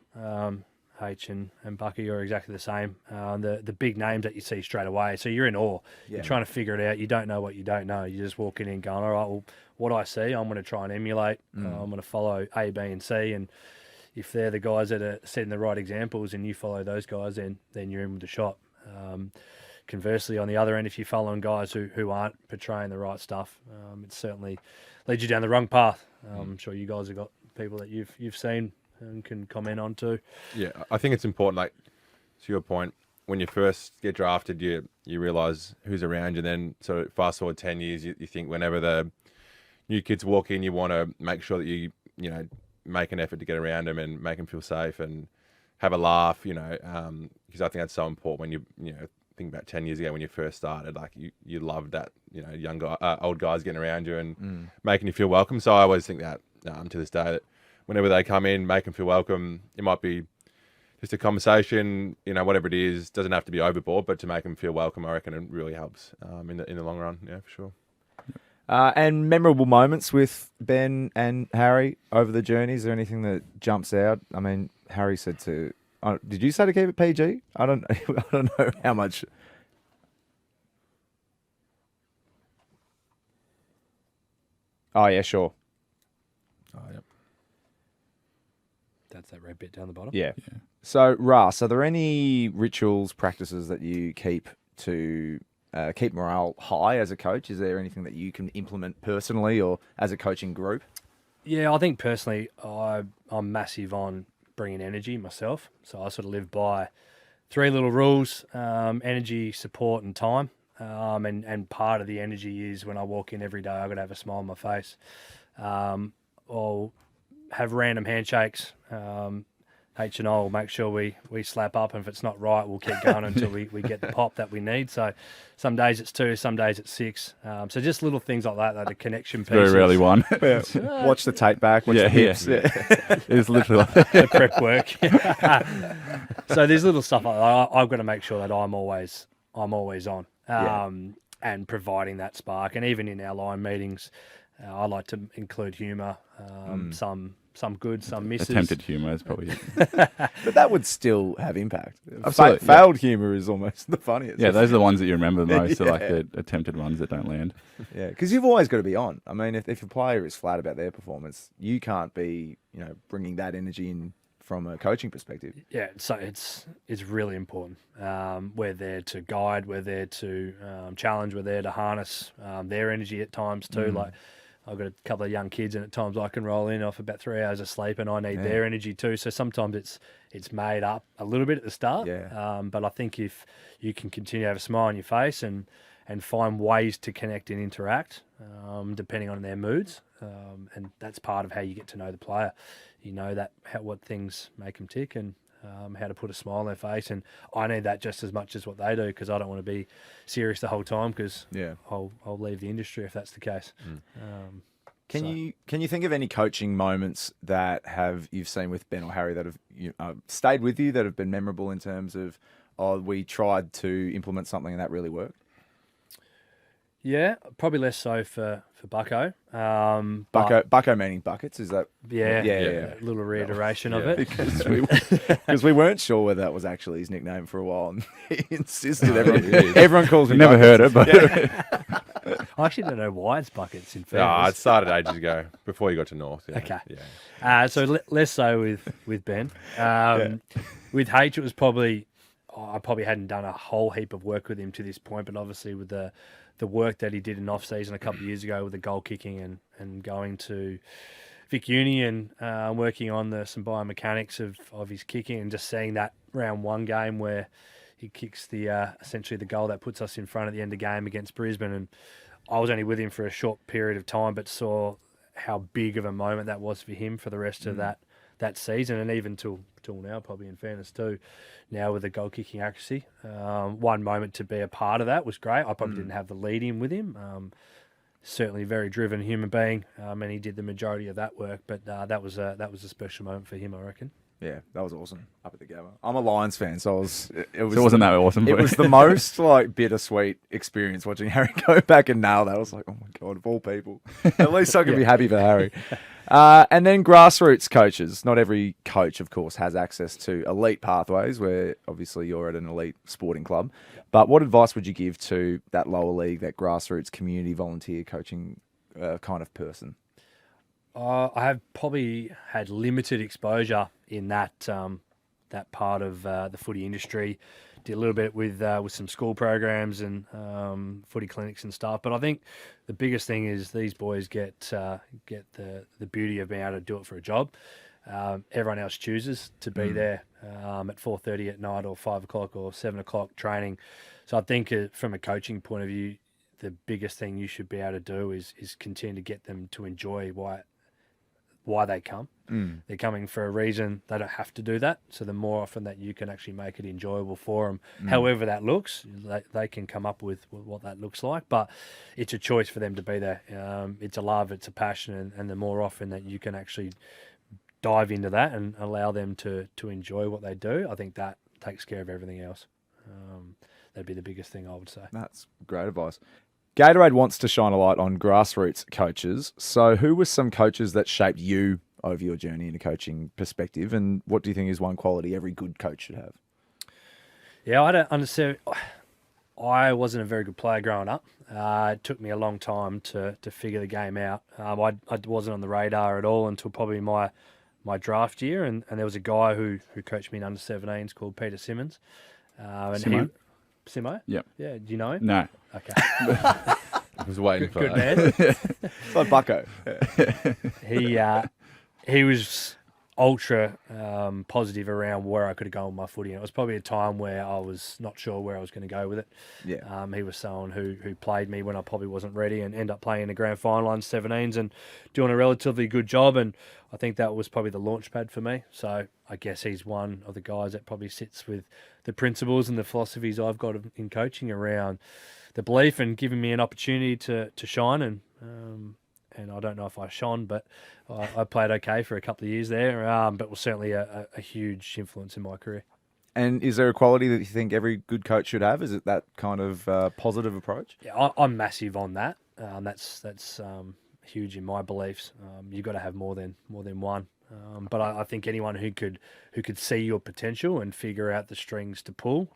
H and Bucky are exactly the same. The big names that you see straight away. So you're in awe. Yeah. You're trying to figure it out. You don't know what you don't know. You're just walking in going, all right, well, what I see, I'm going to try and emulate. I'm going to follow A, B, and C. And if they're the guys that are setting the right examples and you follow those guys, then you're in with the shot. Conversely, on the other end, if you're following guys who aren't portraying the right stuff, it certainly leads you down the wrong path. I'm sure you guys have got people that you've seen and can comment on too. Yeah, I think it's important, like, to your point, when you first get drafted, you realise who's around you. Then sort of fast forward 10 years, you think whenever the new kids walk in, you want to make sure that you make an effort to get around them and make them feel safe and have a laugh, because I think that's so important when you think about 10 years ago when you first started, like you loved that, young guy, old guys getting around you and making you feel welcome. So I always think that to this day, that whenever they come in, make them feel welcome. It might be just a conversation, whatever it is, doesn't have to be overboard, but to make them feel welcome, I reckon it really helps in the long run. Yeah, for sure. And memorable moments with Ben and Harry over the journey. Is there anything that jumps out? I mean, Harry said to, did you say to keep it PG? I don't know how much. Oh yeah, sure. Oh, yep. That's that red bit down the bottom. Yeah. So, Russ, are there any rituals, practices that you keep to keep morale high as a coach? Is there anything that you can implement personally or as a coaching group? Yeah, I think personally, I'm massive on bringing energy myself. So I sort of live by 3 little rules: energy, support, and time. And part of the energy is when I walk in every day, I've got to have a smile on my face. I'll have random handshakes. H and I will make sure we slap up, and if it's not right, we'll keep going until we get the pop that we need. So some days it's 2, some days it's 6. So just little things like that are connection pieces. Very rarely one. Watch the tape back. Watch the hips. Yeah. It's literally like The prep work. So there's little stuff like that. I've got to make sure that I'm always on, and providing that spark. And even in our line meetings, I like to include humour. Some good, some misses. attempted humour is probably it. But that would still have impact. Absolutely, Failed humour is almost the funniest. Yeah, those are the ones that you remember the most, are like the attempted ones that don't land. Yeah, because you've always got to be on. I mean, if a player is flat about their performance, you can't be, bringing that energy in from a coaching perspective. Yeah, so it's really important. We're there to guide, we're there to challenge, we're there to harness their energy at times too. Like, I've got a couple of young kids, and at times I can roll in off about 3 hours of sleep, and I need their energy too. So sometimes it's made up a little bit at the start. Yeah. But I think if you can continue to have a smile on your face and find ways to connect and interact, depending on their moods, and that's part of how you get to know the player. You know what things make them tick, and how to put a smile on their face. And I need that just as much as what they do, because I don't want to be serious the whole time, because I'll leave the industry if that's the case. Can you think of any coaching moments that you've seen with Ben or Harry that have stayed with you, that have been memorable in terms of, we tried to implement something and that really worked? Yeah, probably less so for Bucko. Bucko meaning buckets, is that? Yeah. A little reiteration of it. Because we weren't sure whether that was actually his nickname for a while, and he insisted. Everyone calls me. Never heard it, but I actually don't know why it's buckets. In No, fairness, it started ages ago, before you got to North. Yeah. Okay. Yeah. So less so with Ben. With H, it was probably I probably hadn't done a whole heap of work with him to this point, but obviously with the work that he did in off-season a couple of years ago with the goal kicking and going to Vic Uni and working on some biomechanics of his kicking, and just seeing that round 1 game where he kicks essentially the goal that puts us in front at the end of the game against Brisbane. And I was only with him for a short period of time, but saw how big of a moment that was for him for the rest of that season, and even till now, probably, in fairness too, now with the goal kicking accuracy. One moment to be a part of that was great. I probably didn't have the lead in with him. Certainly a very driven human being, and he did the majority of that work, but that was a special moment for him, I reckon. Yeah, that was awesome up at the Gabba. I'm a Lions fan, so it wasn't that awesome. It was the most like bittersweet experience watching Harry go back and nail that. I was like, oh my God, of all people. At least I can be happy for Harry. And then grassroots coaches. Not every coach, of course, has access to elite pathways where obviously you're at an elite sporting club. But what advice would you give to that lower league, that grassroots community volunteer coaching kind of person? I have probably had limited exposure in that that part of the footy industry. Did a little bit with some school programs and footy clinics and stuff. But I think the biggest thing is these boys get the beauty of being able to do it for a job. Everyone else chooses to be there at 4:30 at night or 5 o'clock or 7 o'clock training. So I think from a coaching point of view, the biggest thing you should be able to do is continue to get them to enjoy why they come. They're coming for a reason. They don't have to do that. So the more often that you can actually make it enjoyable for them, however that looks, they can come up with what that looks like. But it's a choice for them to be there. It's a love, it's a passion, and the more often that you can actually dive into that and allow them to enjoy what they do, I think that takes care of everything else. That'd be the biggest thing I would say. That's great advice. Gatorade wants to shine a light on grassroots coaches. So who were some coaches that shaped you over your journey in a coaching perspective, and what do you think is one quality every good coach should have? Yeah, I don't understand. I wasn't a very good player growing up. It took me a long time to figure the game out. I wasn't on the radar at all until probably my draft year, and there was a guy who coached me in under-17s called Peter Simmons. And Simo? Yep. Yeah, do you know him? No. Okay. I was waiting for Good that. man. It's like Bucko. He was ultra positive around where I could have gone with my footy. And it was probably a time where I was not sure where I was going to go with it. Yeah. He was someone who played me when I probably wasn't ready and ended up playing in the grand final on 17s and doing a relatively good job. And I think that was probably the launch pad for me. So I guess he's one of the guys that probably sits with the principles and the philosophies I've got in coaching around the belief and giving me an opportunity to shine. And I don't know if I shone, but I played okay for a couple of years there, but was certainly a huge influence in my career. And is there a quality that you think every good coach should have? Is it that kind of positive approach? Yeah, I'm massive on that. That's huge in my beliefs. You've got to have more than one. But I think anyone who could see your potential and figure out the strings to pull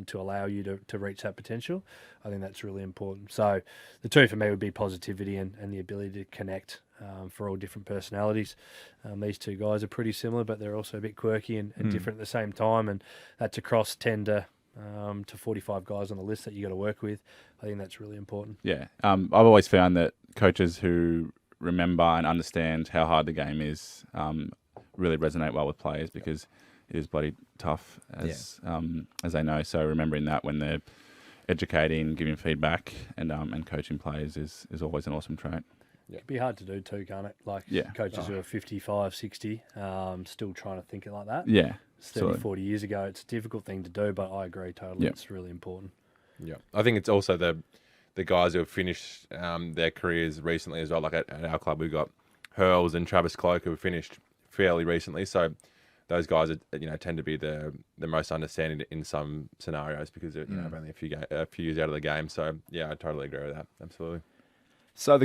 to allow you to reach that potential, I think that's really important. So the two for me would be positivity and the ability to connect for all different personalities. These two guys are pretty similar, but they're also a bit quirky and different at the same time. And that's across 10 to 45 guys on the list that you got to work with. I think that's really important. Yeah. I've always found that coaches who remember and understand how hard the game is really resonate well with players because it is bloody tough as they know. So remembering that when they're educating, giving feedback and coaching players is always an awesome trait. Yeah. It'd be hard to do too, can't it? Like coaches who are 55, 60, still trying to think it like that. Yeah. 30, 40 years ago, it's a difficult thing to do, but I agree totally. Yep. It's really important. Yeah, I think it's also the guys who have finished their careers recently as well. Like at our club, we've got Hurls and Travis Cloak who have finished fairly recently. So those guys are, tend to be the most understanding in some scenarios because they're have only a few years out of the game. So yeah, I totally agree with that. Absolutely. So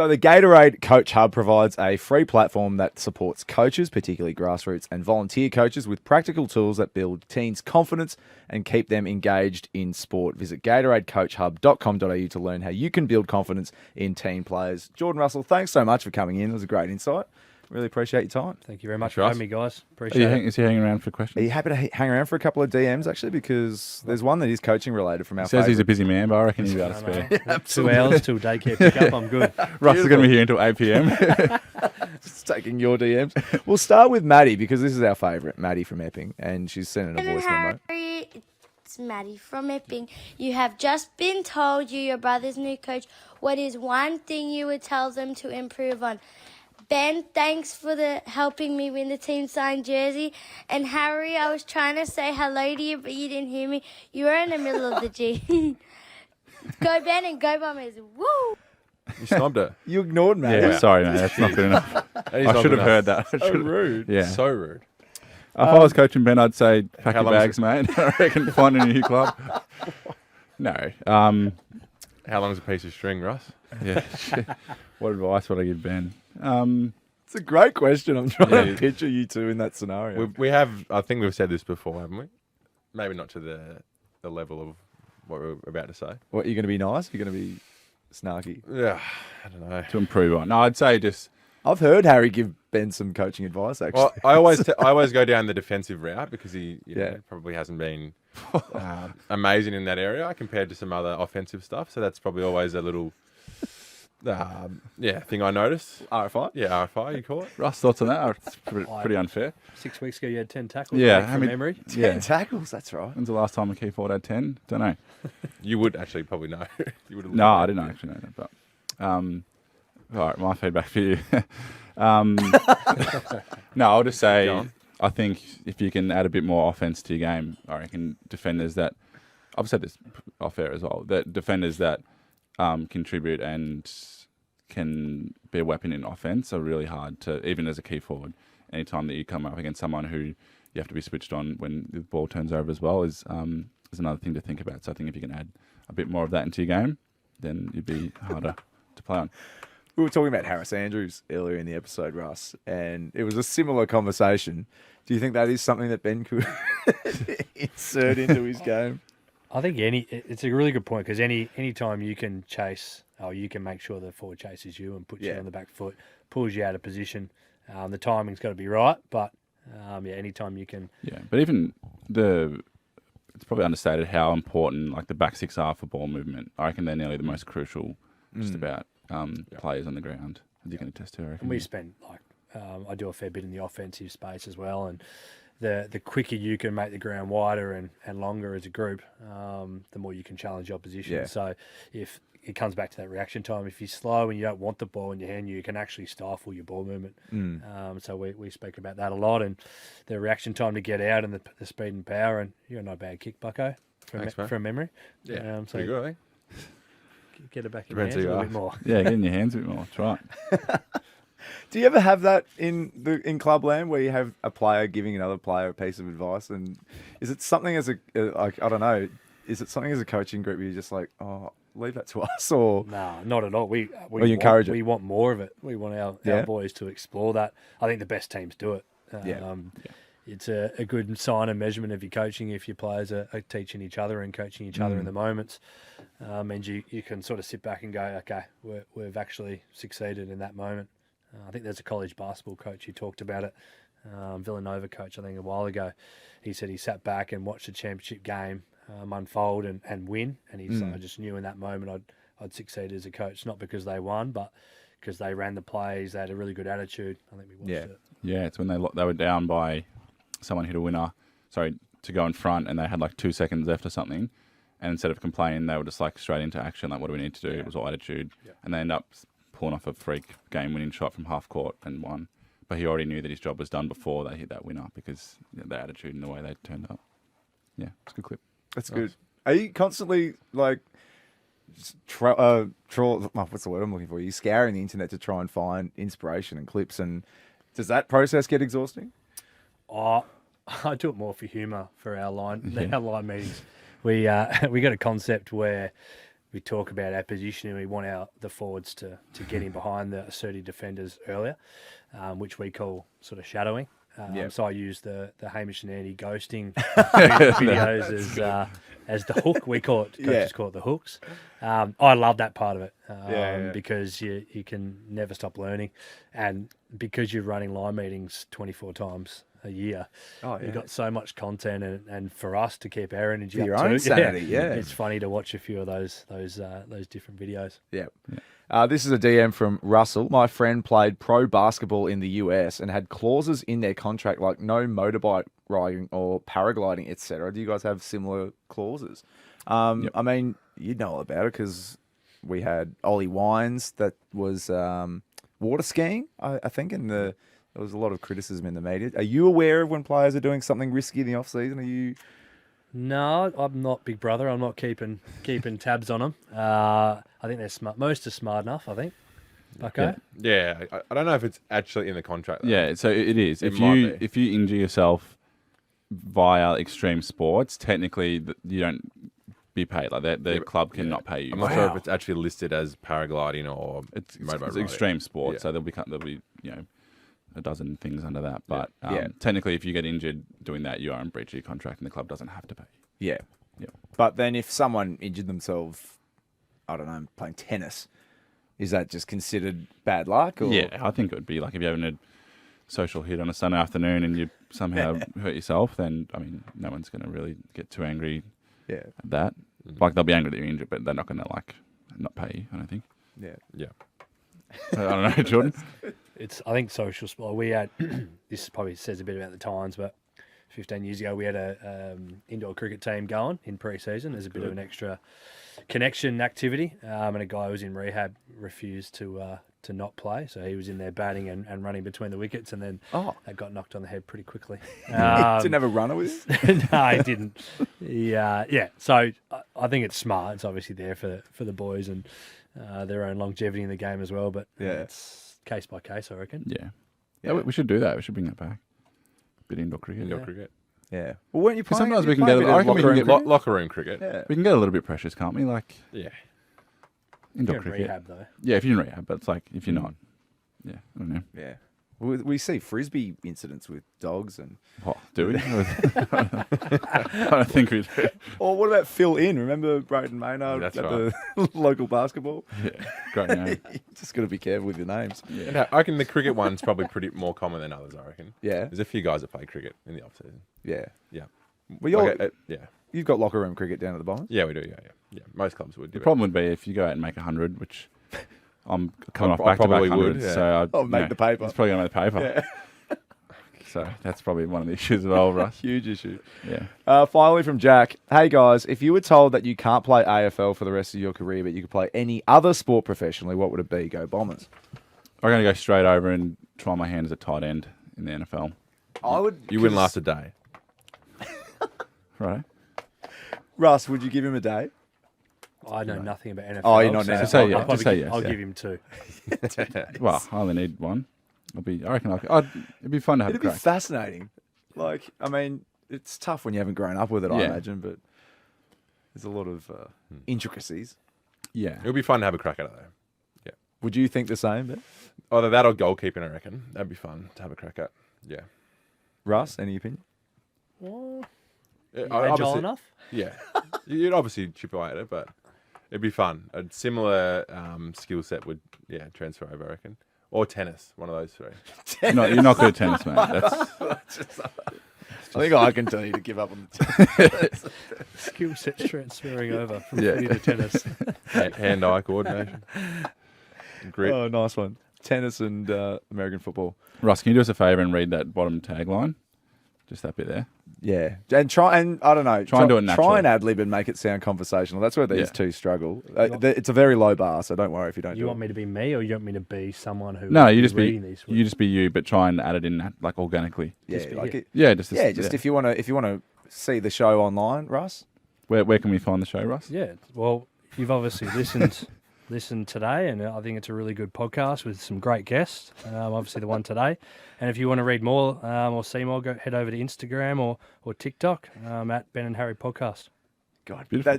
the Gatorade Coach Hub provides a free platform that supports coaches, particularly grassroots and volunteer coaches, with practical tools that build teens' confidence and keep them engaged in sport. Visit GatoradeCoachHub.com.au to learn how you can build confidence in teen players. Jordan Russell, thanks so much for coming in. It was a great insight. Really appreciate your time. Thank you very much Thanks, for Russ. having me, guys. Appreciate it. Is he hanging around for questions? Are you happy to hang around for a couple of DMs, actually? Because there's one that is coaching related from our He says he's a favourite. busy man, but I reckon he'll be able to No, spare. no. 2 hours till daycare pickup. I'm good. Russ is going to be here until 8 p.m. Just taking your DMs. We'll start with Maddie because this is our favourite, Maddie from Epping, and she's sending a voice memo. Harry, it's Maddie from Epping. You have just been told you're your brother's new coach. What is one thing you would tell them to improve on? Ben, thanks for helping me win the team signed jersey. And Harry, I was trying to say hello to you, but you didn't hear me. You were in the middle of the G. Go Ben and go Bombers. Woo! You snobbed her. You ignored me. Yeah, sorry, mate. That's not good enough. That is I not should have enough. heard that. I So should've- rude. Yeah. So rude. If I was coaching Ben, I'd say pack How your long is bags, mate. I reckon find a new club. No. How long's a piece of string, Russ? Yeah. What advice would I give Ben? It's a great question. I'm trying Yeah. to picture you two in that scenario. We have. I think we've said this before, haven't we? Maybe not to the level of what we're about to say. What, you're going to be nice? You're going to be snarky? Yeah, I don't know. To improve on. No, I'd say just I've heard Harry give Ben some coaching advice, actually. Well, I always go down the defensive route because he Yeah. probably hasn't been amazing in that area compared to some other offensive stuff. So that's probably always a little thing I notice. RFI? Yeah, RFI, you call it. Russ thoughts on that. It's pretty unfair. 6 weeks ago, you had 10 tackles. Yeah, mate, how from many- memory. 10 tackles, that's right. When's the last time a key forward had 10? Don't know. You would actually probably know. You would. No, I didn't actually know that. But all right, my feedback for you. No, I'll just Go say on. I think if you can add a bit more offense to your game, I reckon defenders that I've said this off air as well. That defenders that contribute and can be a weapon in offense are really hard to, even as a key forward. Anytime that you come up against someone who you have to be switched on when the ball turns over as well is another thing to think about. So I think if you can add a bit more of that into your game, then you'd be harder to play on. We were talking about Harris Andrews earlier in the episode, Russ, and it was a similar conversation. Do you think that is something that Ben could insert into his game? I think it's a really good point because any time you can chase, you can make sure the forward chases you and puts you on the back foot, pulls you out of position. The timing's got to be right, but anytime you can. Yeah, but even it's probably understated how important like the back six are for ball movement. I reckon they're nearly the most crucial, just about players on the ground. As you can attest to, I reckon. And we spend I do a fair bit in the offensive space as well, and the quicker you can make the ground wider and longer as a group, the more you can challenge your opposition. Yeah. So if it comes back to that reaction time, if you're slow and you don't want the ball in your hand, you can actually stifle your ball movement. So we speak about that a lot, and the reaction time to get out and the speed and power. And you're not a bad kick, Bucko, Thanks, mate. from memory. Yeah, So pretty good, I think. get it back in Depends your who hands a you little bit more. Yeah, get in your hands a bit more. That's right. Do you ever have that in clubland where you have a player giving another player a piece of advice? And is it something as I don't know, is it something as a coaching group where you're just like, oh, leave that to us? Or No, not at all. We you encourage it? We want more of it. We want our boys to explore that. I think the best teams do it. It's a good sign and measurement of your coaching if your players are teaching each other and coaching each other in the moments. Means you can sort of sit back and go, okay, we've actually succeeded in that moment. I think there's a college basketball coach who talked about it, Villanova coach, I think a while ago. He said he sat back and watched the championship game unfold and win, and he's I just knew in that moment I'd succeed as a coach, not because they won, but because they ran the plays, they had a really good attitude. I think we watched it. Yeah, it's when they were down by someone hit a winner, to go in front, and they had like 2 seconds left or something, and instead of complaining, they were just like straight into action, like what do we need to do? It was all attitude, and they end up pulling off a freak game-winning shot from half court and won. But he already knew that his job was done before they hit that winner because the attitude and the way they turned up. Yeah, it's a good clip. that's good. Are you constantly like what's the word I'm looking for? Are you scouring the internet to try and find inspiration and clips, and does that process get exhausting? I do it more for humour for our line meetings. We got a concept where we talk about our position and we want the forwards to get in behind the assertive defenders earlier, which we call sort of shadowing. So I use the Hamish and Andy ghosting videos as the hook. We call it, coaches call it the hooks. I love that part of it because you can never stop learning, and because you're running line meetings 24 times a year, you've got so much content, and for us to keep our energy For up your too, own sanity, it's funny to watch a few of those different videos. Yeah. This is a DM from Russell. My friend played pro basketball in the US and had clauses in their contract like no motorbike riding or paragliding, etc. Do you guys have similar clauses? I mean, you'd know all about it because we had Ollie Wines that was water skiing, I think, and there was a lot of criticism in the media. Are you aware of when players are doing something risky in the off season? Are you No, I'm not Big Brother. I'm not keeping tabs on them. I think they're smart. Most are smart enough, I think. Okay. Yeah, I don't know if it's actually in the contract. Though. Yeah, so it is. It If might you be. if you injure yourself via extreme sports, technically you don't be paid. Like the club cannot pay you. I'm not sure if it's actually listed as paragliding or It's motorboat extreme sport, Yeah. so there'll be a dozen things under that. But Yeah. technically, if you get injured doing that, you are in breach of your contract, and the club doesn't have to pay you. Yeah. Yeah. But then if someone injured themselves, I don't know, playing tennis, is that just considered bad luck? Or? Yeah, I think it would be like if you're having a social hit on a Sunday afternoon and you somehow hurt yourself, then I mean, no one's going to really get too angry Yeah. at that. Like they'll be angry that you're injured, but they're not going to not pay you. I don't think. Yeah. Yeah. I don't know, Jordan. I think social sport. We had this probably says a bit about the times, but 15 years ago we had a indoor cricket team going in pre-season. There's a bit of an extra connection activity, and a guy who was in rehab refused to not play, so he was in there batting and running between the wickets, and then that got knocked on the head pretty quickly. Didn't have a runner with him? No, he didn't. Yeah. So I think it's smart. It's obviously there for the boys and their own longevity in the game as well. But it's case by case, I reckon. Yeah, we should do that. We should bring that back. Bit indoor cricket. Indoor cricket. Yeah. Well, weren't you 'Cause playing? sometimes you we can play a get- bit I of reckon we locker can room get cricket? Locker room cricket. Yeah. We can get a little bit precious, can't we? Like Yeah. indoor You're in cricket. rehab though. Yeah, if you're in rehab, but it's like if you're not. Yeah, I don't know. Yeah. We see frisbee incidents with dogs and. What, do we? I don't think we do. Or what about Phil In? Remember Braden Maynard That's at the local basketball? Yeah, great name. Just got to be careful with your names. And I reckon the cricket one's probably pretty more common than others. I reckon. Yeah. There's a few guys that play cricket in the off season. Yeah. Yeah. Well, you're, Yeah. you've got locker room cricket down at the Bombers? Yeah, we do. Yeah. Most clubs would do. The problem would be if you go out and make 100, which I'm coming off I back-to-back probably would, 100s, yeah. so I'll make the paper. It's probably going to make the paper. Yeah. So that's probably one of the issues as well, Russ. Huge issue. Yeah. Finally from Jack. Hey guys, if you were told that you can't play AFL for the rest of your career, but you could play any other sport professionally, what would it be? Go Bombers. I'm going to go straight over and try my hand as a tight end in the NFL. I would. You wouldn't last a day. Right? Russ, would you give him a day? I know nothing about NFL. Oh, you're not so an Just say I'll yes, probably just say give- yes, I'll yeah. give him 2. Well, I only need one. I reckon it'd be fun to have It'd a be crack. fascinating. Like, I mean, it's tough when you haven't grown up with it, I Yeah. imagine, but there's a lot of intricacies. Yeah. It would be fun to have a crack at it though. Would you think the same, Ben? Either that or goalkeeping, I reckon. That'd be fun to have a crack at. Yeah. Russ, any opinion? Well, Yeah, agile obviously- enough? Yeah. You'd obviously chip away at it, but it'd be fun. A similar skill set would, transfer over, I reckon. Or tennis, one of those three. You're not good at tennis, mate. That's, I think I can tell you to give up on the Skill sets transferring over from Yeah. footy to tennis. Hand-eye coordination. Grit. Oh, nice one. Tennis and American football. Russ, can you do us a favour and read that bottom tagline? Just that bit there. Yeah, and I don't know. Try and do it naturally. Try and ad lib and make it sound conversational. That's where these Yeah. two struggle. It's a very low bar, so don't worry if you don't. You want me to be me, or you want me to be someone who? No, is you just reading these you just be you, but try and add it in like organically. Yeah, just be like it. Yeah, just if you want to see the show online, Russ. Where can we find the show, Russ? Yeah. Well, you've obviously listened today, and I think it's a really good podcast with some great guests. Obviously, the one today. And if you want to read more or see more, head over to Instagram or TikTok at Ben and Harry Podcast. God, Beautiful.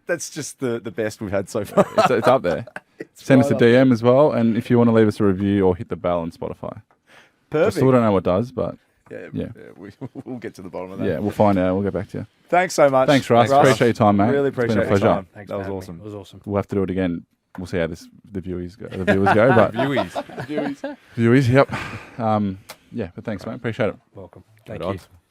that's just the best we've had so far. It's up there. Send us a right up DM as well, and if you want to leave us a review or hit the bell on Spotify. I Perfect. still don't know what does, but Yeah. We'll get to the bottom of that. yeah, we'll find out. We'll get back to you. Thanks so much. Thanks, Russ. Appreciate your time, mate. Really It's been appreciate a your pleasure. time. Thanks That was for having me. awesome. It was awesome. We'll have to do it again. We'll see how the viewers go. But Viewies. viewers, yep. Yeah, but thanks, mate. Appreciate it. Welcome. Thank Right you. on.